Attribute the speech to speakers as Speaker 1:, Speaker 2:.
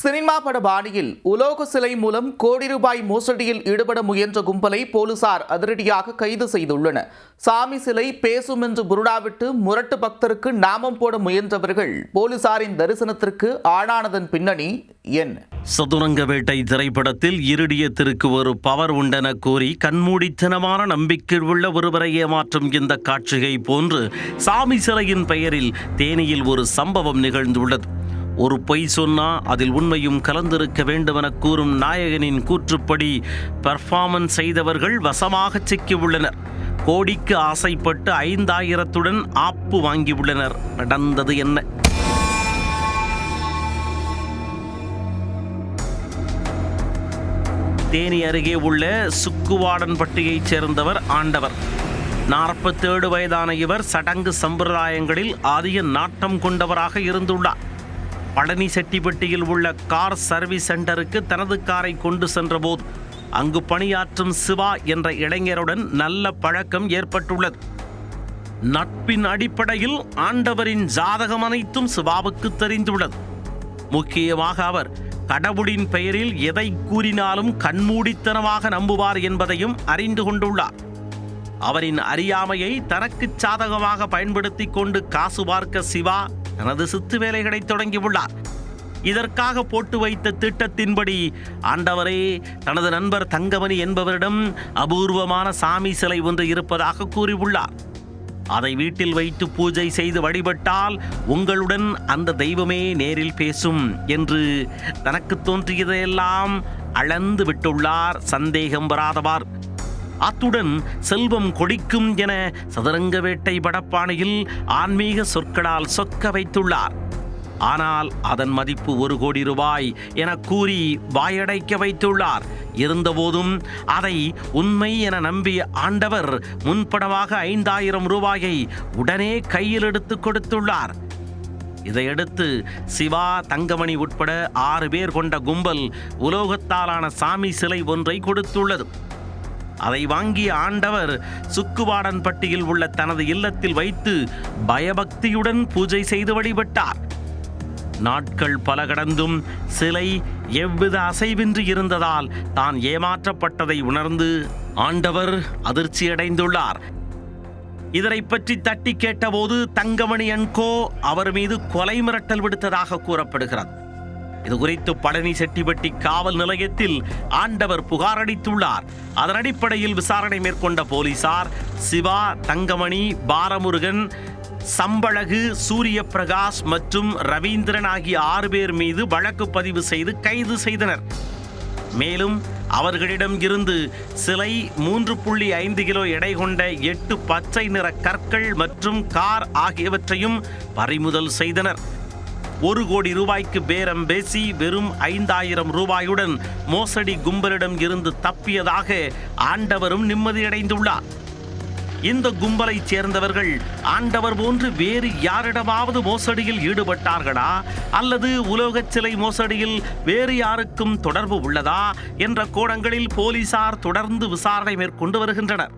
Speaker 1: Cinema பட பாணியில் உலோக சிலை மூலம் கோடி ரூபாய் மோசடியில் ஈடுபட முயன்ற கும்பலை போலீசார் அதிரடியாக கைது செய்துள்ளனர். சாமி சிலை பேசும் என்று புருடாவிட்டு முரட்டு பக்தருக்கு நாமம் போட முயன்றவர்கள் போலீசாரின் தரிசனத்திற்கு ஆளானதன் பின்னணி என்ன?
Speaker 2: சதுரங்க வேட்டை திரைப்படத்தில் இருடியத்திற்கு ஒரு பவர் உண்டென கூறி கண்மூடித்தனமான நம்பிக்கை உள்ள ஒருவரை ஏமாற்றும் இந்த காட்சியை போன்று சாமி சிலையின் பெயரில் தேனியில் ஒரு சம்பவம் நிகழ்ந்துள்ளது. ஒரு பொய் சொன்னா அதில் உண்மையும் கலந்திருக்க வேண்டுமென கூறும் நாயகனின் கூற்றுப்படி பெர்ஃபார்மன்ஸ் செய்தவர்கள் வசமாக சிக்கியுள்ளனர். கோடிக்கு ஆசைப்பட்டு 5000-உடன் ஆப்பு வாங்கியுள்ளனர். நடந்தது என்ன? தேனி அருகே உள்ள சுக்குவாடன்பட்டியைச் சேர்ந்தவர் ஆண்டவர். 47 வயதான இவர் சடங்கு சம்பிரதாயங்களில் அதிக நாட்டம் கொண்டவராக இருந்துள்ளார். பழனி செட்டிப்பட்டியில் உள்ள கார் சர்வீஸ் சென்டருக்கு தனது காரை கொண்டு சென்றபோது அங்கு பணியாற்றும் சிவா என்ற இளைஞருடன் நல்ல பழக்கம் ஏற்பட்டுள்ளது. நட்பின் அடிப்படையில் ஆண்டவரின் ஜாதகம் அனைத்தும் சிவாவுக்கு தெரிந்துள்ளது. முக்கியமாக அவர் கடவுளின் பெயரில் எதை கூறினாலும் கண்மூடித்தனமாக நம்புவார் என்பதையும் அறிந்து கொண்டுள்ளார். அவரின் அறியாமையை தனக்கு சாதகமாக பயன்படுத்தி கொண்டு காசு பார்க்க சிவா தனது சித்து வேலைகளை தொடங்கியுள்ளார். இதற்காக போட்டு வைத்த திட்டத்தின்படி ஆண்டவரே தனது நண்பர் தங்கமணி என்பவரிடம் அபூர்வமான சாமி சிலை ஒன்று இருப்பதாக கூறியுள்ளார். அதை வீட்டில் வைத்து பூஜை செய்து வழிபட்டால் உங்களுடன் அந்த தெய்வமே நேரில் பேசும் என்று தனக்கு தோன்றியதையெல்லாம் அளந்து விட்டுள்ளார் சந்தேகம் வராதவார். அத்துடன் செல்வம் கொடிக்கும் என சதுரங்க வேட்டை படப்பாணியில் ஆன்மீக சொற்களால் சொக்க வைத்துள்ளார். ஆனால் அதன் மதிப்பு 1 கோடி ரூபாய் என கூறி வாயடைக்க வைத்துள்ளார். இருந்தபோதும் அதை உண்மை என நம்பிய ஆண்டவர் முன்படமாக 5000 ரூபாயை உடனே கையில் எடுத்து கொடுத்துள்ளார். இதையடுத்து சிவா, தங்கமணி உட்பட 6 பேர் கொண்ட கும்பல் உலோகத்தாலான சாமி சிலை ஒன்றை கொடுத்துள்ளது. அதை வாங்கிய ஆண்டவர் சுக்குவாடன்பட்டியில் உள்ள தனது இல்லத்தில் வைத்து பயபக்தியுடன் பூஜை செய்து வழிபட்டார். நாட்கள் பல கடந்தும் சிலை எவ்வித அசைவின்றி இருந்ததால் தான் ஏமாற்றப்பட்டதை உணர்ந்து ஆண்டவர் அதிர்ச்சியடைந்துள்ளார். இதனை பற்றி தட்டி கேட்டபோது தங்கமணி அன்கோ அவர் மீது கொலை மிரட்டல் விடுத்ததாக கூறப்படுகிறது. இதுகுறித்து பழனி செட்டிப்பட்டி காவல் நிலையத்தில் ஆண்டவர் புகார் அளித்துள்ளார். அதன் அடிப்படையில் விசாரணை மேற்கொண்ட போலீசார் சிவா, தங்கமணி, பாலமுருகன், சம்பழகு, சூரிய பிரகாஷ் மற்றும் ரவீந்திரன் ஆகிய 6 பேர் மீது வழக்கு பதிவு செய்து கைது செய்தனர். மேலும் அவர்களிடம் இருந்து சிலை, 3.5 கிலோ எடை கொண்ட 8 பச்சை நிற கற்கள் மற்றும் கார் ஆகியவற்றையும் பறிமுதல் செய்தனர். 1 கோடி ரூபாய்க்கு பேரம் பேசி வெறும் 5000 ரூபாயுடன் மோசடி கும்பலிடம் இருந்து தப்பியதாக ஆண்டவரும் நிம்மதியடைந்துள்ளார். இந்த கும்பலைச் சேர்ந்தவர்கள் ஆண்டவர் போன்று வேறு யாரிடமாவது மோசடியில் ஈடுபட்டார்களா அல்லது உலோகச் சிலை மோசடியில் வேறு யாருக்கும் தொடர்பு உள்ளதா என்ற கோணங்களில் போலீசார் தொடர்ந்து விசாரணை மேற்கொண்டு வருகின்றனர்.